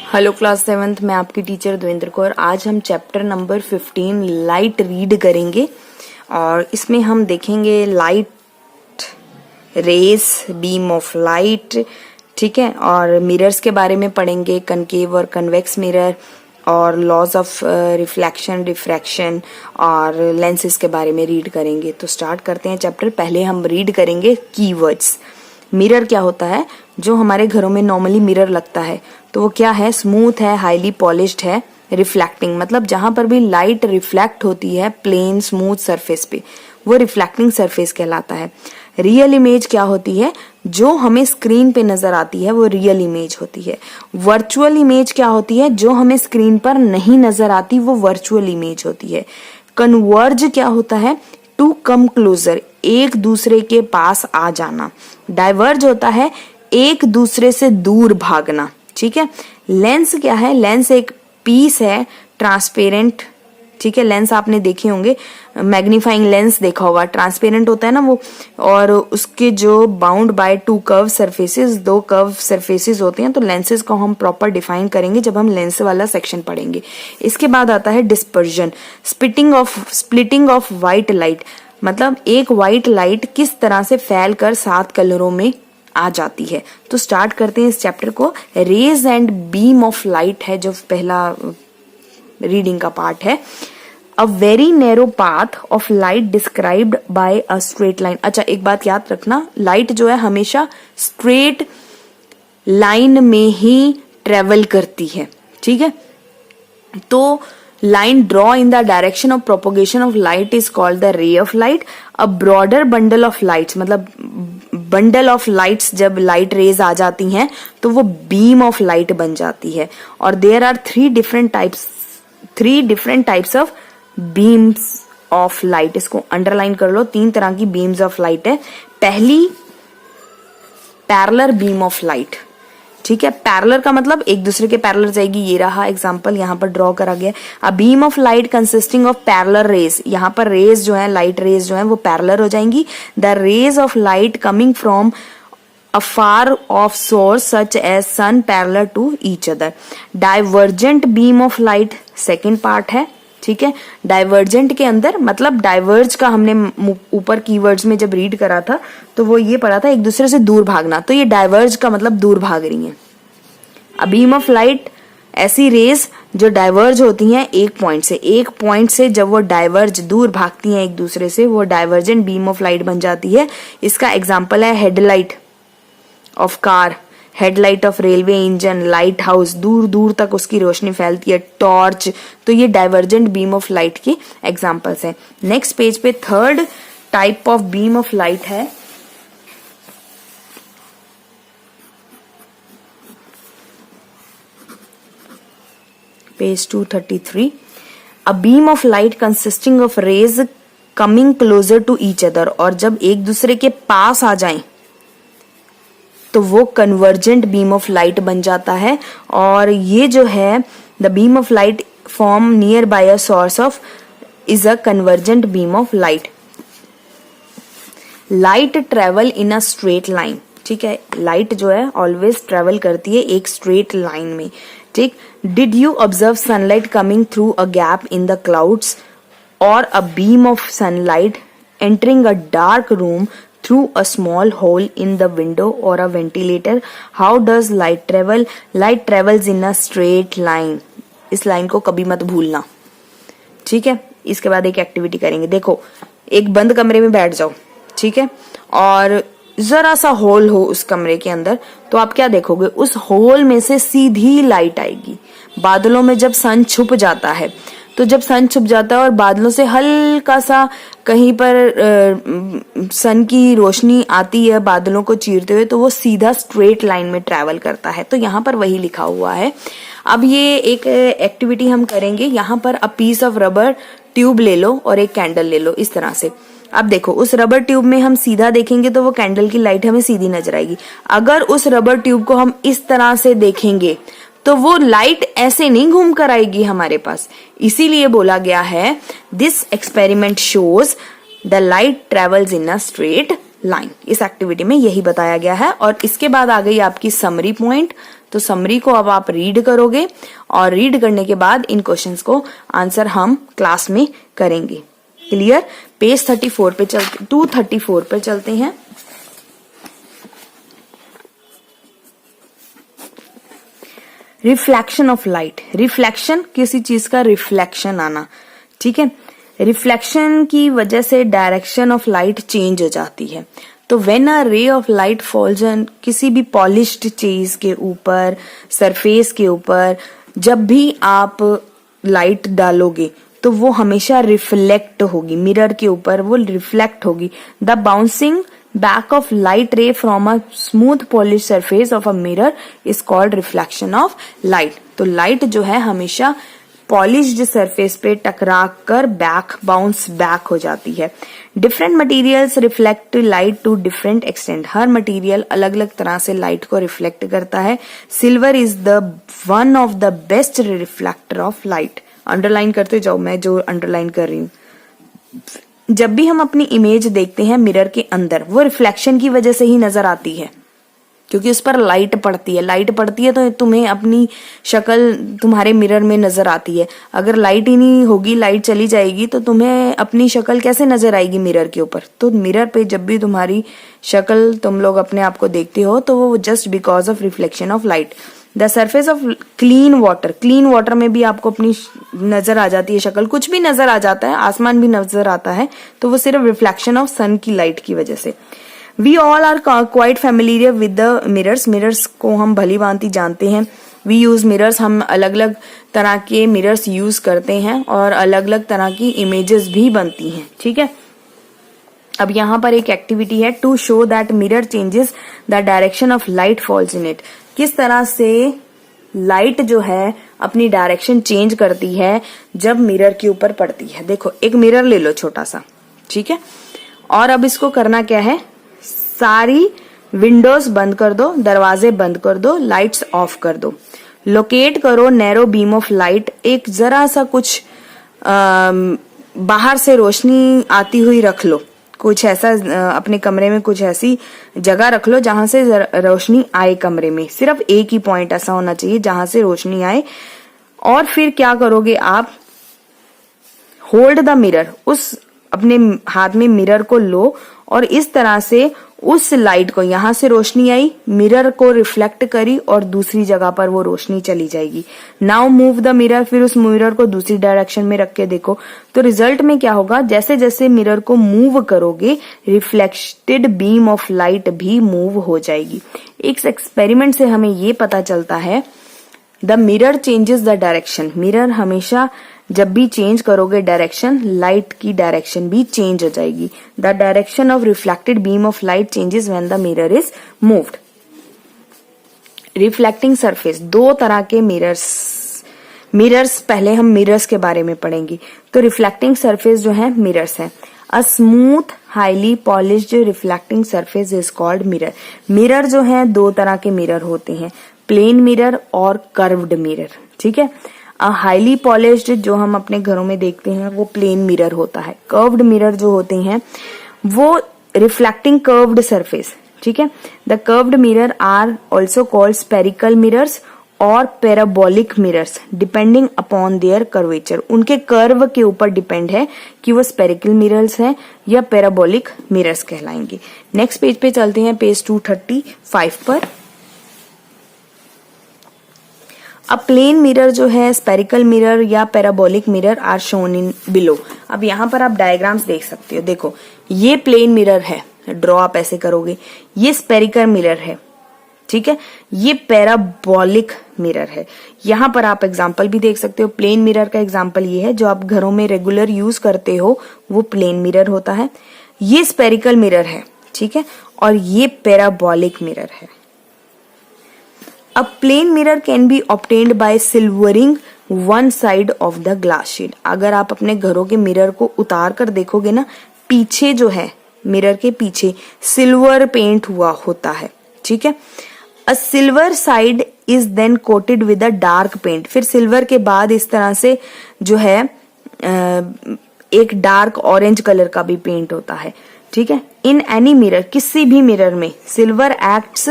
Hello class 7th, मैं आपकी teacher Devendra Kaur. आज हम चैप्टर नंबर 15 लाइट रीड करेंगे और इसमें हम देखेंगे light rays, beam of light, ठीक है। और मिरर्स के बारे में पढ़ेंगे, कनकेव और कन्वेक्स मिरर, और लॉज ऑफ रिफ्लेक्शन, रिफ्रैक्शन और लेंसेज के बारे में रीड करेंगे। तो स्टार्ट करते हैं चैप्टर। पहले हम रीड करेंगे कीवर्ड्स। मिरर क्या होता है? जो हमारे घरों में नॉर्मली मिरर लगता है तो वो क्या है? स्मूथ है, हाईली पॉलिश्ड है, रिफ्लेक्टिंग, मतलब जहां पर भी लाइट रिफ्लेक्ट होती है प्लेन स्मूथ सरफेस पे, वो रिफ्लेक्टिंग सरफेस कहलाता है। रियल इमेज क्या होती है? जो हमें स्क्रीन पे नजर आती है वो रियल इमेज होती है। वर्चुअल इमेज क्या होती है? जो हमें स्क्रीन पर नहीं नजर आती वो वर्चुअल इमेज होती है। कन्वर्ज क्या होता है? टू कम क्लोजर, एक दूसरे के पास आ जाना। डाइवर्ज होता है एक दूसरे से दूर भागना, ठीक है। लेंस क्या है? लेंस एक पीस है, ट्रांसपेरेंट, ठीक है। लेंस आपने देखे होंगे, मैग्नीफाइंग लेंस देखा होगा, ट्रांसपेरेंट होता है ना वो, और उसके जो bound by two curve surfaces, दो कर्व सरफेसेस होते हैं। तो लेंसेज को हम प्रॉपर डिफाइन करेंगे जब हम लेंस वाला सेक्शन पढ़ेंगे। इसके बाद आता है dispersion, splitting of white light, मतलब एक व्हाइट लाइट किस तरह से फैलकर 7 कलरों में आ जाती है। तो स्टार्ट करते हैं इस चैप्टर को। Rays and beam of light है जो पहला रीडिंग का पार्ट है। A very narrow path of light described by a straight line. अच्छा, एक बात याद रखना, लाइट जो है हमेशा स्ट्रेट लाइन में ही ट्रेवल करती है, ठीक है। तो line draw in the direction of propagation of light is called the ray of light. A broader bundle of lights, मतलब bundle of lights, जब light rays आ जाती हैं तो वो beam of light बन जाती है। और there are three different types of beams of light। इसको underline कर लो, 3 तरह की beams of light है। पहली पैरेलल beam of light, ठीक है। पैरेलल का मतलब एक दूसरे के पैरेलल जाएगी। ये रहा एग्जांपल, यहाँ पर ड्रॉ करा गया। अ beam of light consisting of parallel raise, यहाँ पर रेज जो है, लाइट रेज जो है वो पैरेलल हो जाएंगी। The rays of light coming from a far off source such as sun parallel to each other. Divergent beam of light second part है, ठीक है। डाइवर्जेंट के अंदर मतलब डाइवर्ज का हमने ऊपर कीवर्ड्स में जब रीड करा था तो वो ये पढ़ा था एक दूसरे से दूर भागना, तो ये डाइवर्ज का मतलब दूर भाग रही हैं। अ बीम ऑफ लाइट ऐसी रेज जो डाइवर्ज होती हैं एक पॉइंट से जब वो डाइवर्ज दूर भागती हैं एक दूसरे से, वो डाइवर्जेंट बीम ऑफ लाइट बन जाती है। इसका एग्जाम्पल है headlight of car, headlight of railway engine, light house, दूर दूर तक उसकी रोशनी फैलती है, टॉर्च। तो ये डाइवर्जेंट बीम ऑफ लाइट की एग्जांपल्स हैं। नेक्स्ट पेज पे third type of beam of light है page 233। A beam of light consisting of rays coming closer to each other, और जब एक दूसरे के पास आ जाएं तो वो कन्वर्जेंट बीम ऑफ लाइट बन जाता है। और ये जो है the beam of light form near by a source of is a convergent beam of light. Light travel in a straight line, ठीक है। लाइट जो है ऑलवेज ट्रेवल करती है एक स्ट्रेट लाइन में, ठीक। Did you observe sunlight coming through a gap in the clouds और a beam of sunlight entering a dark room through a small hole in the window or a ventilator? How does light travel? Light travels in a straight line. इस line को कभी मत भूलना, ठीक है। इसके बाद एक एक्टिविटी करेंगे। देखो, एक बंद कमरे में बैठ जाओ, ठीक है, और जरा सा होल हो उस कमरे के अंदर, तो आप क्या देखोगे? उस होल में से सीधी लाइट आएगी। बादलों में जब सन छुप जाता है, तो जब सन छुप जाता है और बादलों से हल्का सा कहीं पर सन की रोशनी आती है बादलों को चीरते हुए, तो वो सीधा स्ट्रेट लाइन में ट्रेवल करता है। तो यहाँ पर वही लिखा हुआ है। अब ये एक एक्टिविटी हम करेंगे। यहाँ पर a piece of rubber tube ले लो और एक कैंडल ले लो, इस तरह से। अब देखो, उस रबर ट्यूब में हम सीधा देखेंगे तो वो कैंडल की लाइट हमें सीधी नजर आएगी। अगर उस रबर ट्यूब को हम इस तरह से देखेंगे तो वो लाइट ऐसे नहीं घूम कर आएगी हमारे पास। इसीलिए बोला गया है this experiment shows the light travels in a straight line. इस एक्टिविटी में यही बताया गया है। और इसके बाद आ गई आपकी समरी पॉइंट। तो समरी को अब आप रीड करोगे और रीड करने के बाद इन क्वेश्चंस को आंसर हम क्लास में करेंगे। क्लियर? पेज 34 पे चलते 234 पे चलते हैं। Reflection of light. रिफ्लेक्शन, किसी चीज का रिफ्लेक्शन आना, ठीक है। रिफ्लेक्शन की वजह से डायरेक्शन ऑफ लाइट चेंज हो जाती है। तो when a ray of light falls on किसी भी पॉलिश्ड चीज के ऊपर, सरफेस के ऊपर, जब भी आप लाइट डालोगे तो वो हमेशा रिफ्लेक्ट होगी, मिरर के ऊपर वो रिफ्लेक्ट होगी। The bouncing back of light रे from a smooth polish surface of a mirror is called reflection of light. तो लाइट जो है हमेशा पॉलिश्ड सरफेस पे टकरा कर बाउंस बैक हो जाती है। Different materials reflect light to different extent. हर मटेरियल अलग अलग तरह से लाइट को रिफ्लेक्ट करता है। Silver is the one of the best reflector of light. Underline करते जाओ, मैं जो अंडरलाइन कर रही हूं। जब भी हम अपनी इमेज देखते हैं मिरर के अंदर, वो रिफ्लेक्शन की वजह से ही नजर आती है, क्योंकि उस पर लाइट पड़ती है। लाइट पड़ती है तो तुम्हें अपनी शक्ल तुम्हारे मिरर में नजर आती है। अगर लाइट ही नहीं होगी, लाइट चली जाएगी, तो तुम्हें अपनी शक्ल कैसे नजर आएगी मिरर के ऊपर? तो मिरर पे जब भी तुम्हारी शक्ल, तुम लोग अपने आप को देखते हो, तो वो just because of reflection of light. The surface of clean water. Clean water में भी आपको अपनी नजर आ जाती है शक्ल, कुछ भी नजर आ जाता है, आसमान भी नजर आता है, तो वो सिर्फ रिफ्लेक्शन ऑफ सन की लाइट की वजह से। We all are quite familiar with the mirrors. Mirrors को हम भली भांति जानते हैं। वी यूज मिरर्स, हम अलग अलग तरह के मिरर्स यूज करते हैं और अलग अलग तरह की इमेजेस भी बनती हैं, ठीक है। अब यहाँ पर एक एक्टिविटी है, to show that mirror changes the direction of light falls in it. किस तरह से लाइट जो है अपनी डायरेक्शन चेंज करती है जब मिरर के ऊपर पड़ती है। देखो, एक मिरर ले लो छोटा सा, ठीक है, और अब इसको करना क्या है, सारी विंडोज बंद कर दो, दरवाजे बंद कर दो, लाइट्स ऑफ कर दो। लोकेट करो नैरो बीम ऑफ लाइट। एक जरा सा कुछ बाहर से रोशनी आती हुई रख लो, कुछ ऐसा अपने कमरे में कुछ ऐसी जगह रख लो जहां से रोशनी आए कमरे में। सिर्फ एक ही पॉइंट ऐसा होना चाहिए जहां से रोशनी आए। और फिर क्या करोगे आप, होल्ड द मिरर, उस अपने हाथ में मिरर को लो और इस तरह से उस लाइट को, यहां से रोशनी आई, मिरर को रिफ्लेक्ट करी और दूसरी जगह पर वो रोशनी चली जाएगी। Now move the mirror. फिर उस मिरर को दूसरी डायरेक्शन में रख के देखो, तो रिजल्ट में क्या होगा, जैसे जैसे मिरर को मूव करोगे रिफ्लेक्टेड बीम ऑफ लाइट भी मूव हो जाएगी। एक एक्सपेरिमेंट से हमें ये पता चलता है, the mirror changes the direction. Mirror हमेशा जब भी चेंज करोगे डायरेक्शन, लाइट की डायरेक्शन भी चेंज हो जाएगी। The direction of reflected beam of light changes when the mirror is moved. Reflecting surface, दो तरह के मिरर्स पहले हम मिरर्स के बारे में पढ़ेंगे। तो रिफ्लेक्टिंग सरफेस जो है मिरर्स है। A smooth highly polished reflecting surface is called mirror. Mirror जो है दो तरह के मिरर होते हैं, प्लेन मिरर और कर्व्ड मिरर, ठीक है। हाईली पॉलिश्ड जो हम अपने घरों में देखते हैं वो प्लेन मिरर होता है। कर्व्ड मिरर जो होते हैं वो रिफ्लेक्टिंग कर्व्ड सरफेस, ठीक है। The curved mirror are also called spherical mirrors और parabolic mirrors depending upon their curvature. उनके कर्व के ऊपर डिपेंड है कि वो स्पेरिकल मिरर्स हैं या पैराबोलिक मिरर्स कहलाएंगे। नेक्स्ट पेज पे चलते हैं, पेज 235 पर। अब प्लेन मिरर जो है, स्पेरिकल मिरर या parabolic mirror are shown in below. अब यहाँ पर आप डायग्राम्स देख सकते हो। देखो, ये प्लेन मिरर है, ड्रॉ आप ऐसे करोगे, ये स्पेरिकल मिरर है, ठीक है, ये पैराबोलिक मिरर है। यहाँ पर आप एग्जाम्पल भी देख सकते हो। प्लेन मिरर का एग्जाम्पल ये है जो आप घरों में रेगुलर यूज करते हो, वो प्लेन मिरर होता है। ये स्पेरिकल मिरर है, ठीक है, और ये पैराबोलिक मिरर है। A plain mirror can be obtained by silvering one side of the glass sheet। अगर आप अपने घरों के मिरर को उतार कर देखोगे ना, पीछे जो है मिरर के पीछे सिल्वर पेंट हुआ होता है, ठीक है। A silver side is then coated with a dark paint। फिर सिल्वर के बाद इस तरह से जो है एक डार्क ऑरेंज कलर का भी पेंट होता है, ठीक है। इन एनी मिरर, किसी भी मिरर में silver acts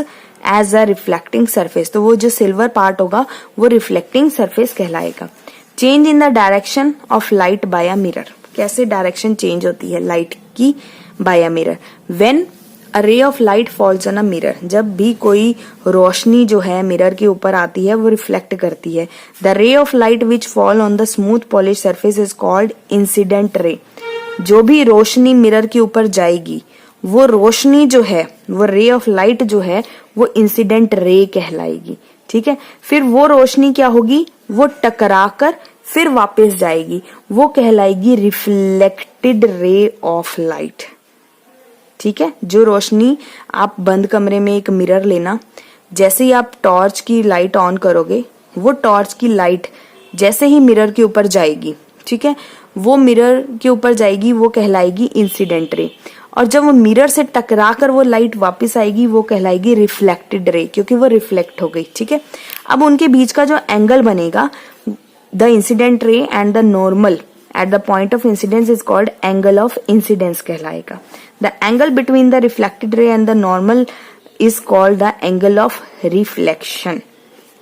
as a reflecting surface, तो वो जो सिल्वर पार्ट होगा वो रिफ्लेक्टिंग सरफेस कहलाएगा। Change in the direction of light by a mirror, कैसे डायरेक्शन चेंज होती है लाइट की by a mirror. When a ray of light falls on a mirror, जब भी कोई रोशनी जो है मिरर के ऊपर आती है वो रिफ्लेक्ट करती है। द रे of light which fall on the smooth polish surface is called incident ray. जो भी रोशनी मिरर के ऊपर जाएगी वो रोशनी जो है, वो रे ऑफ लाइट जो है वो इंसिडेंट रे कहलाएगी। ठीक है, फिर वो रोशनी क्या होगी, वो टकराकर फिर वापस जाएगी, वो कहलाएगी रिफ्लेक्टेड रे ऑफ लाइट। ठीक है, जो रोशनी आप बंद कमरे में एक मिरर लेना, जैसे ही आप टॉर्च की लाइट ऑन करोगे, वो टॉर्च की लाइट जैसे ही मिरर के ऊपर जाएगी, ठीक है, वो मिरर के ऊपर जाएगी, वो कहलाएगी इंसिडेंट रे। और जब वो मिरर से टकरा कर वो लाइट वापस आएगी वो कहलाएगी रिफ्लेक्टेड रे, क्योंकि वो रिफ्लेक्ट हो गई। ठीक है, अब उनके बीच का जो एंगल बनेगा, the incident ray and the normal at the point of incidence is called angle of incidence कहलाएगा। The angle between the reflected ray and the normal is called the angle of reflection.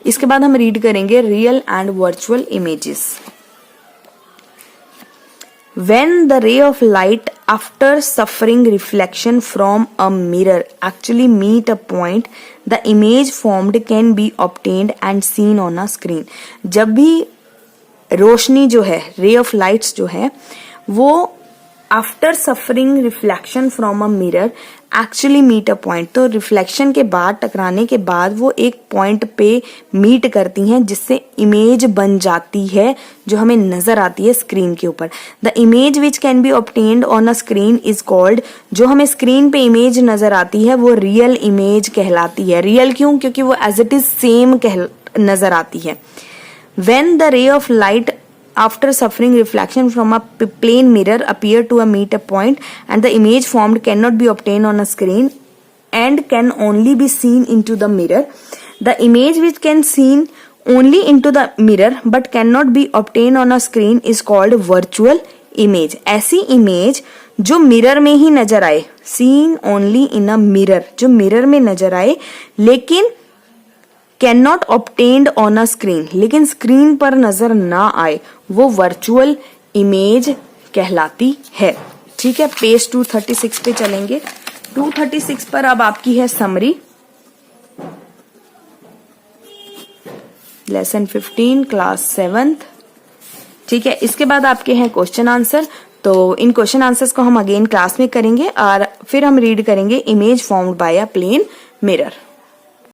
इसके बाद हम read करेंगे real and virtual images. When the ray of light after suffering reflection from a mirror actually meet a point, the image formed can be obtained and seen on a screen. जब भी रोशनी जो है, ray of lights जो है, वो after suffering reflection from a mirror actually meet a point, तो reflection के बाद, टकराने के बाद वो एक पॉइंट पे मीट करती हैं, जिससे इमेज बन जाती है जो हमें नजर आती है स्क्रीन के ऊपर। The image which can be obtained on a screen is called, जो हमें स्क्रीन पे इमेज नजर आती है वो रियल इमेज कहलाती है। रियल क्यों? क्योंकि वो एज इट इज सेम नजर आती है। When the ray of light after suffering reflection from a plane mirror appear to meet a point and the image formed cannot be obtained on a screen and can only be seen into the mirror. The image which can seen only into the mirror but cannot be obtained on a screen is called virtual image. ऐसी image जो mirror में ही नजर आए, seen only in a mirror, जो mirror में नजर आए लेकिन can not obtained on a screen, लेकिन स्क्रीन पर नजर ना आए, वो वर्चुअल इमेज कहलाती है। ठीक है, पेज 236 पे चलेंगे। 236 पर अब आपकी है समरी, लेसन 15 क्लास 7th। ठीक है, इसके बाद आपके हैं क्वेश्चन आंसर। तो इन क्वेश्चन आंसर्स को हम अगेन क्लास में करेंगे और फिर हम रीड करेंगे image formed by a plane mirror.